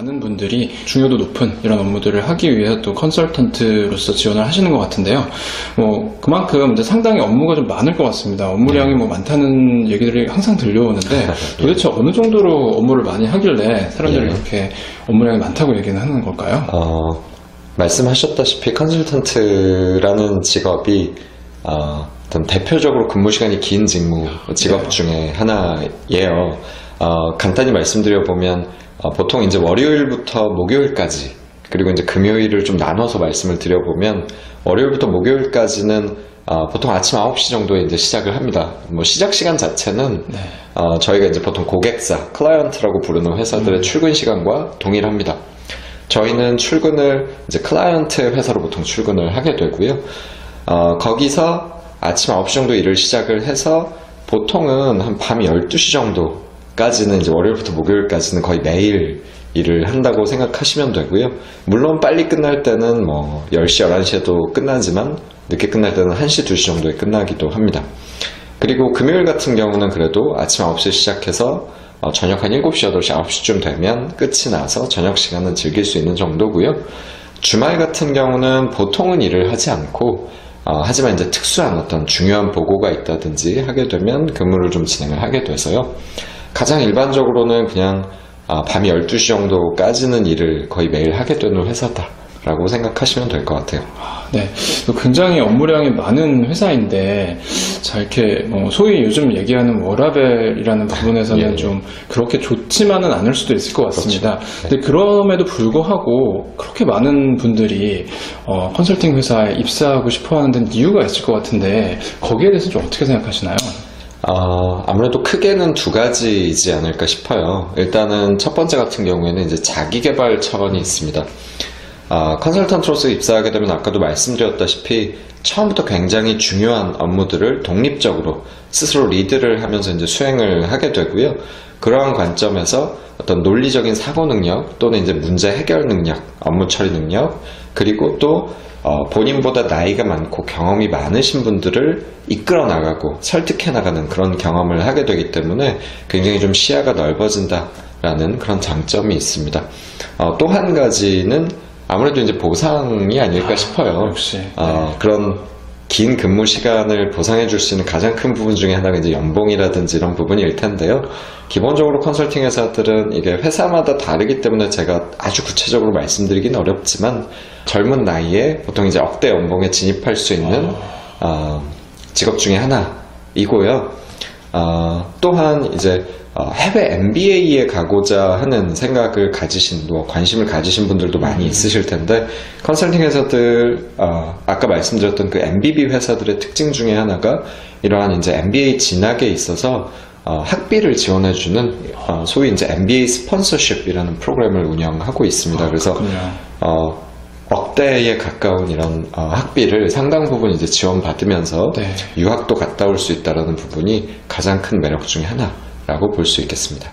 많은 분들이 중요도 높은 이런 업무들을 하기 위해서 또 컨설턴트로서 지원을 하시는 것 같은데요. 그만큼 이제 상당히 업무가 좀 많을 것 같습니다. 업무량이 많다는 얘기들이 항상 들려오는데 도대체 어느 정도로 업무를 많이 하길래 사람들이 이렇게 업무량이 많다고 얘기는 하는 걸까요? 말씀하셨다시피 컨설턴트라는 직업이 어떤 대표적으로 근무 시간이 긴 직업 중에 하나예요. 간단히 말씀드려보면 보통 이제 월요일부터 목요일까지, 그리고 이제 금요일을 좀 나눠서 말씀을 드려보면 월요일부터 목요일까지는 보통 아침 9시 정도에 이제 시작을 합니다. 시작 시간 자체는 저희가 이제 보통 고객사, 클라이언트라고 부르는 회사들의 출근 시간과 동일합니다. 저희는 출근을 이제 클라이언트 회사로 보통 출근을 하게 되고요. 거기서 아침 9시 정도 일을 시작을 해서 보통은 한 밤 12시 정도까지는 이제 월요일부터 목요일까지는 거의 매일 일을 한다고 생각하시면 되고요. 물론 빨리 끝날 때는 10시, 11시에도 끝나지만 늦게 끝날 때는 1시, 2시 정도에 끝나기도 합니다. 그리고 금요일 같은 경우는 그래도 아침 9시에 시작해서 저녁 한 7시, 8시, 9시쯤 되면 끝이 나서 저녁 시간은 즐길 수 있는 정도고요. 주말 같은 경우는 보통은 일을 하지 않고 하지만 이제 특수한 어떤 중요한 보고가 있다든지 하게 되면 근무를 좀 진행을 하게 돼서요. 가장 일반적으로는 그냥 밤 12시 정도까지는 일을 거의 매일 하게 되는 회사다라고 생각하시면 될 것 같아요. 네, 굉장히 업무량이 많은 회사인데, 이렇게 소위 요즘 얘기하는 워라밸이라는 부분에서는 좀 그렇게 좋지만은 않을 수도 있을 것 같습니다. 그렇죠. 근데 그럼에도 불구하고 그렇게 많은 분들이 컨설팅 회사에 입사하고 싶어하는 데는 이유가 있을 것 같은데, 거기에 대해서 좀 어떻게 생각하시나요? 아무래도 크게는 두 가지이지 않을까 싶어요. 일단은 첫 번째 같은 경우에는 이제 자기개발 차원이 있습니다. 컨설턴트로서 입사하게 되면 아까도 말씀드렸다시피 처음부터 굉장히 중요한 업무들을 독립적으로 스스로 리드를 하면서 이제 수행을 하게 되고요. 그러한 관점에서 어떤 논리적인 사고 능력 또는 이제 문제 해결 능력, 업무 처리 능력, 그리고 또 본인보다 나이가 많고 경험이 많으신 분들을 이끌어 나가고 설득해 나가는 그런 경험을 하게 되기 때문에 굉장히 좀 시야가 넓어진다라는 그런 장점이 있습니다. 또 한 가지는 아무래도 이제 보상이 아닐까 싶어요. 역시. 그런 긴 근무 시간을 보상해 줄 수 있는 가장 큰 부분 중에 하나가 이제 연봉이라든지 이런 부분일 텐데요. 기본적으로 컨설팅 회사들은 이게 회사마다 다르기 때문에 제가 아주 구체적으로 말씀드리긴 어렵지만 젊은 나이에 보통 이제 억대 연봉에 진입할 수 있는 직업 중에 하나이고요. 또한 이제 해외 MBA에 가고자 하는 생각을 가지신, 관심을 가지신 분들도 많이 있으실 텐데, 컨설팅 회사들, 아까 말씀드렸던 그 MBB 회사들의 특징 중에 하나가 이러한 이제 MBA 진학에 있어서 학비를 지원해주는 소위 이제 MBA 스폰서십이라는 프로그램을 운영하고 있습니다. 그래서 억대에 가까운 이런 학비를 상당 부분 이제 지원받으면서 유학도 갔다 올 수 있다는 부분이 가장 큰 매력 중에 하나라고 볼 수 있겠습니다.